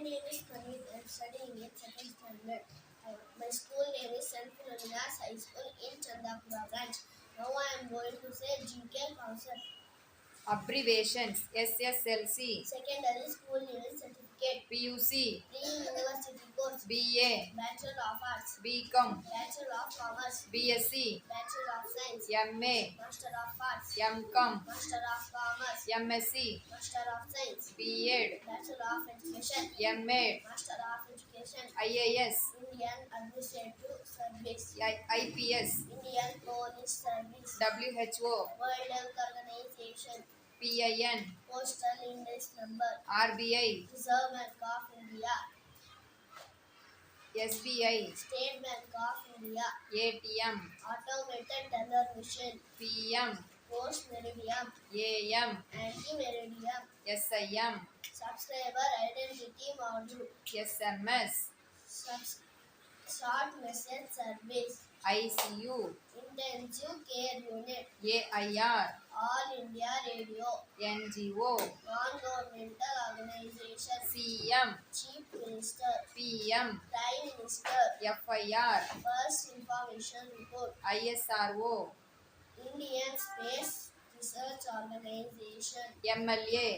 name is Kanit. I am studying in second standard. My school name is St. Philomena's High School in Chandapura branch. Now I am going to say GK concept. Abbreviations: SSLC, Secondary school level certificate. PUC, Pre-university course. BA, Bachelor of Arts. BCom, Bachelor of Commerce. BSc, Bachelor of Science. MA, Master of Arts. MCom, Master of Commerce. MSc, Master of Science. B.Ed, Bachelor of Education. M.Ed, Master of Education. IAS, Indian Administrative Service. IPS, Indian Police Service. WHO, World Health Organization. PIN, Postal Index Number. RBI, Reserve Bank of India. SBI, State Bank of India. ATM, Automated Teller Machine. PM, Post Meridian. AM, Anti-Meridian. SIM, Subscriber Identity Module. SMS, Short Message Service. ICU, Intensive Care Unit. AIR, All India Radio. NGO, Non-Governmental Organization. CM, Chief Minister. PM, Prime Minister. FIR, First Information Report. ISRO, Indian Space Research Organization. MLA,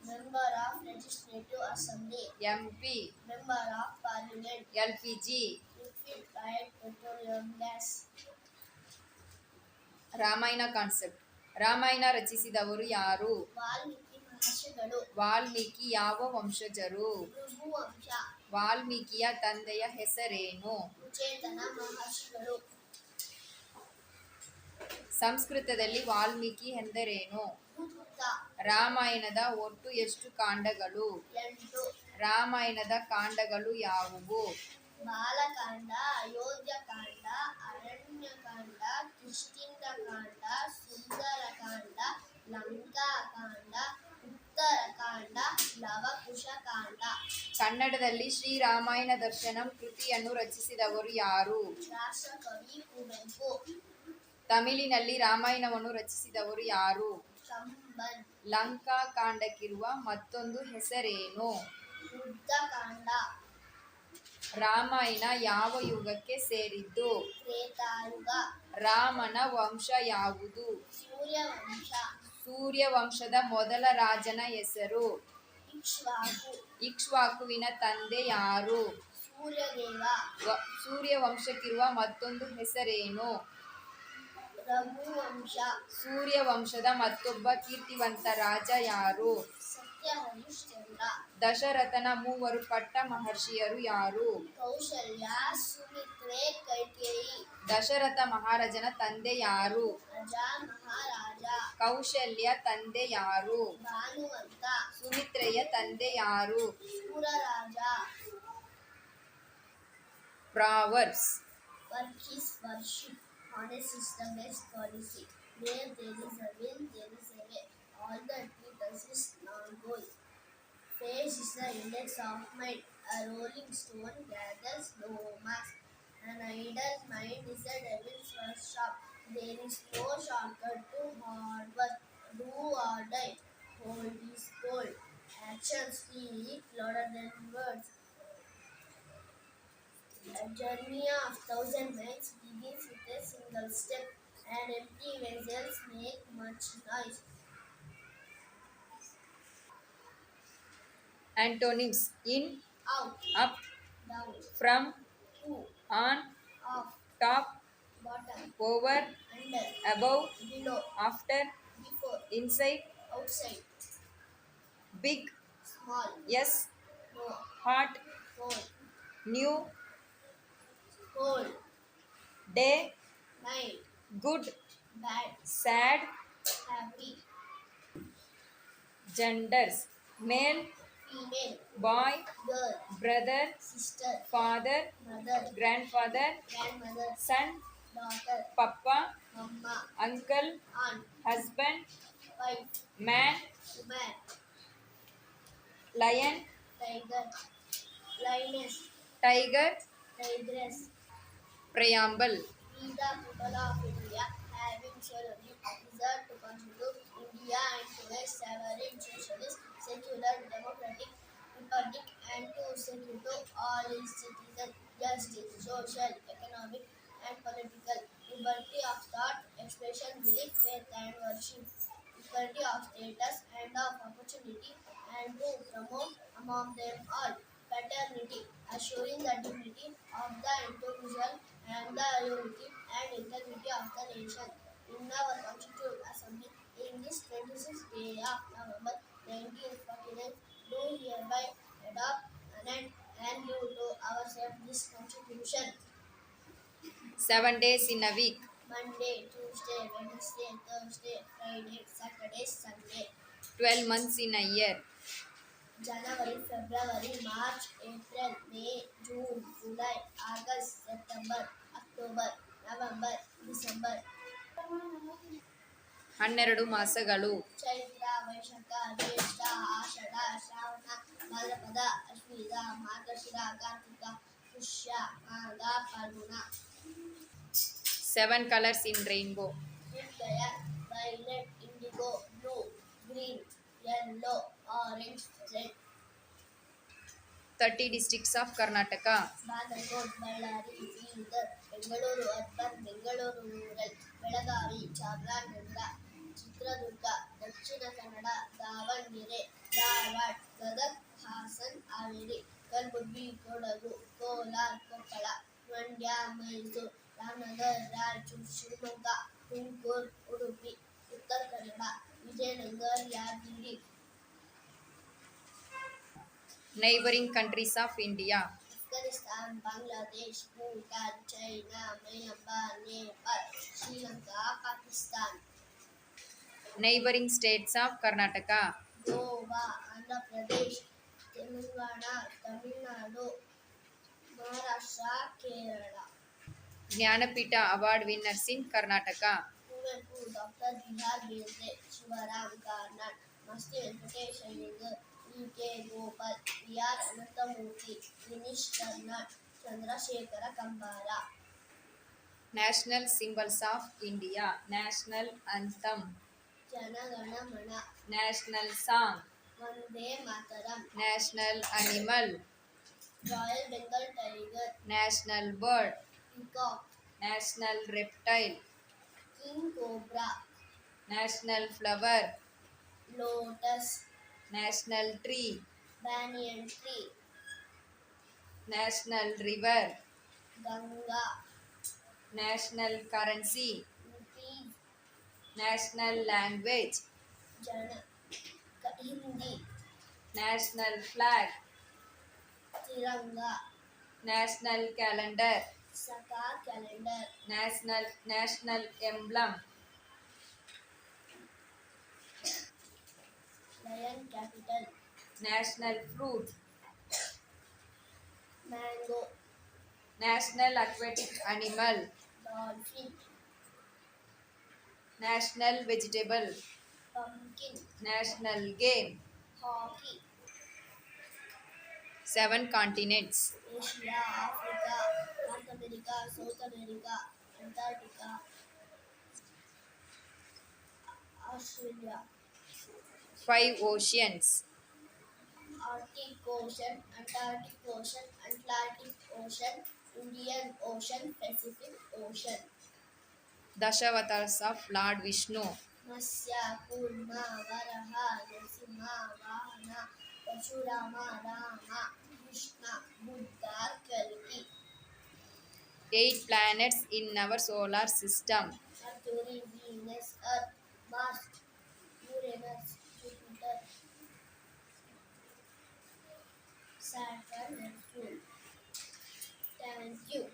Member of Legislative Assembly. MP, Member of Parliament. LPG. Liquefied petroleum gas. Ramayana concept. Ramayana ರಚಿಸಿದವರು ಯಾರು? ವಾಲ್ಮೀಕಿ ಮಹರ್ಷಿಗಳು. ವಾಲ್ಮೀಕಿ ಯಾವ ವಂಶಜರು? ಭೃಗುವಂಶ. ವಾಲ್ಮೀಕಿಯ ತಂದೆಯ ಹೆಸರೇನು? ಕುಚೇತನ ಮಹರ್ಷಿಗಳು. ಸಂಸ್ಕೃತದಲ್ಲಿ ವಾಲ್ಮೀಕಿ ಎಂದರೇನು? ಗುಪ್ತ. ರಾಮಾಯಣದ ಒಟ್ಟು ಎಷ್ಟು ಕಾಂಡಗಳು? 8. ರಾಮಾಯಣದ ಕಾಂಡಗಳು ಯಾವುವು? ಬಾಲಕಾಂಡ, ಅಯೋಧ್ಯಕಾಂಡ, ಅರಣ್ಯಕಾಂಡ, ಕಿಷ್ಕಿಂಧಕಾಂಡ, ಸುಂದರಕಾಂಡ, ಲಂಕಾಕಾಂಡ, ಉತ್ತರಕಾಂಡ, ಲವಕುಶಕಾಂಡ. ಕನ್ನಡದಲ್ಲಿ ಶ್ರೀರಾಮಾಯಣ ದರ್ಶನಂ ಕೃತಿಯನ್ನು ರಚಿಸಿದವರು ಯಾರು? ರಾಷ್ಟ್ರಕವಿ ಕುವೆಂಪು. ತಮಿಳಿನಲ್ಲಿ ರಾಮಾಯಣವನ್ನು ರಚಿಸಿದವರು ಯಾರು? ಕಂಬನ್. ಲಂಕಾ ಕಾಂಡಕ್ಕಿರುವ ಮತ್ತೊಂದು ಹೆಸರೇನು? ಯುದ್ಧಕಾಂಡ. ರಾಮಾಯಣ ಯಾವ ಯುಗಕ್ಕೆ ಸೇರಿದ್ದು? ತ್ರೇತಾಯುಗ. ರಾಮನ ವಂಶ ಯಾವುದು? ಸೂರ್ಯವಂಶ. ಸೂರ್ಯವಂಶದ ಮೊದಲ ರಾಜನ ಹೆಸರು? ಇಕ್ಷ್ವಾಕು. ಇಕ್ಷ್ವಾಕುವಿನ ತಂದೆ ಯಾರು? ಸೂರ್ಯದೇವ. ಸೂರ್ಯವಂಶಕ್ಕಿರುವ ಮತ್ತೊಂದು ಹೆಸರೇನು? ರಘುವಂಶ. ಸೂರ್ಯವಂಶದ ಮತ್ತೊಬ್ಬ ಕೀರ್ತಿವಂತ ರಾಜ ಯಾರು? ಸತ್ಯ ಹರಿಶ್ಚಂದ್ರ. ದಶರಥನ ಮೂವರು ಪಟ್ಟ ಮಹರ್ಷಿಯರು ಯಾರು? ಕೌಶಲ್ಯ, ಸುಮಿತ್ರೆ, ಕೈಕೇಯಿ. ದಶರಥ ಮಹಾರಾಜನ ತಂದೆ ಯಾರು? ಅಜ ಮಹಾರಾಜ. ಕೌಶಲ್ಯ ತಂದೆ ಯಾರು? ಭಾನುವಂತ. ಸುಮಿತ್ರೆಯ ತಂದೆ ಯಾರು? ಶೂರರಾಜ. Proverbs. Work is worship on a system-based policy. Where there is a will, there is a way. All that he does is non-goal. Face is the index of mind. A rolling stone gathers no mass. An idle mind is a devil's workshop. There is no shortcut to hard work. Do or die. Hold is gold. Actions speak louder than words. A journey of 1,000 miles begins with a single step, and empty vessels make much noise. Antonyms: in, Out, up, down, from, to, on, off, top, bottom, over, under, above, below, after, before, inside, outside, big, small, yes, no, hot, cold, new, cold, day, night, good, bad, sad. happy, Genders: male, female, boy, girl, brother, sister, father, mother, grandfather, grandmother, son, daughter, papa, mama, uncle, aunt, husband, wife, man, woman, lion, tiger, lioness, tiger. tigress. Preamble. We the people of India having solemnly resolved to constitute India into a sovereign socialist, secular, democratic republic and to knowledge, citizen, justice, social, economic, and political, liberty of thought, expression, belief, faith, and worship, equality of status and of opportunity, and to promote among them all fraternity, assuring the dignity of the individual and the unity and integrity of the nation. In our Constituent Assembly, in this 26th day of November 1949, do hereby adopt, amend, and give to ourselves this Constitution. 7 days in a week. Monday, Tuesday, Wednesday, Thursday, Friday, Saturday, Sunday. 12 months in a year. January, February, March, April, May, June, July, August, September, October, November, December. 12 ಮಾಸಗಳು. ಚೈತ್ರ ವೈಶಾಖ ಜ್ಯೇಷ್ಠ ಆಷಾಢ ಶ್ರಾವಣ ಭಾದ್ರಪದ ಅಶ್ವೀಧ Margashira Kartika Pushya Magha Phalguna. 7 colors in rainbow. Fire, violet, indigo, blue, green, yellow, orange, red. 30 districts of Karnataka. Bagalkot, Ballari, Bidar, Bengaluru urban, Bengaluru rural, Belagavi, Chamarajanagar, Chitradurga, Dakshina Kannada, Davanagere, Dharwad, Gadag, Haasan, Haveri, Kalaburagi, Kodagu, Kolar, Koppal, Mandya, Mysuru, Ramanagara, Raichur, Shivamogga, Tumakuru, Udupi, Uttara Kannada, Vijayanagara, Yadgir. Neighboring countries of India. Afghanistan, Bangladesh, Bhutan, China, Myanmar, Nepal, Sri Lanka, Pakistan. Neighboring states of Karnataka. Goa, Andhra Pradesh, Telangana, Tamil Nadu, Maharashtra, Kerala. Jnanapita award winners in Karnataka. Kuvepu, Dr. B.R. Bendre, Shivaram Karnad, Masti Venkatesh Iyengar, E.K. Gopal, B.R. Ananthamurthy, Dinesh Karnad, Chandrasekhara Kambara. National symbols of India. National anthem. Jana Gana Mana, National song. Vande Mataram. National animal. Royal Bengal Tiger, National bird. Peacock, National reptile. King Cobra, National flower. Lotus, National tree. Banyan Tree, National river. Ganga, National currency. Rupees, National language. Jana, Hindi, National flag. Tiranga, National calendar. Saka Calendar, National emblem. Lion Capital, National fruit. Mango, National aquatic animal. Dolphin, National vegetable. Pumpkin, National game. Hockey, 7 continents. Asia, Africa, North America, South America, Antarctica, Australia, 5 oceans. Arctic Ocean, Antarctic Ocean, Atlantic Ocean, Indian Ocean, Pacific Ocean. Dashavatars of Lord Vishnu. Masya, Kurma, Varaha, Narasimha, Vahana, Parshurama, Rama, Krishna, Buddha, Kalki. 8 planets in our solar system. Mercury, Venus, Earth, Mars, Uranus, Jupiter, Saturn, Neptune. Thank you.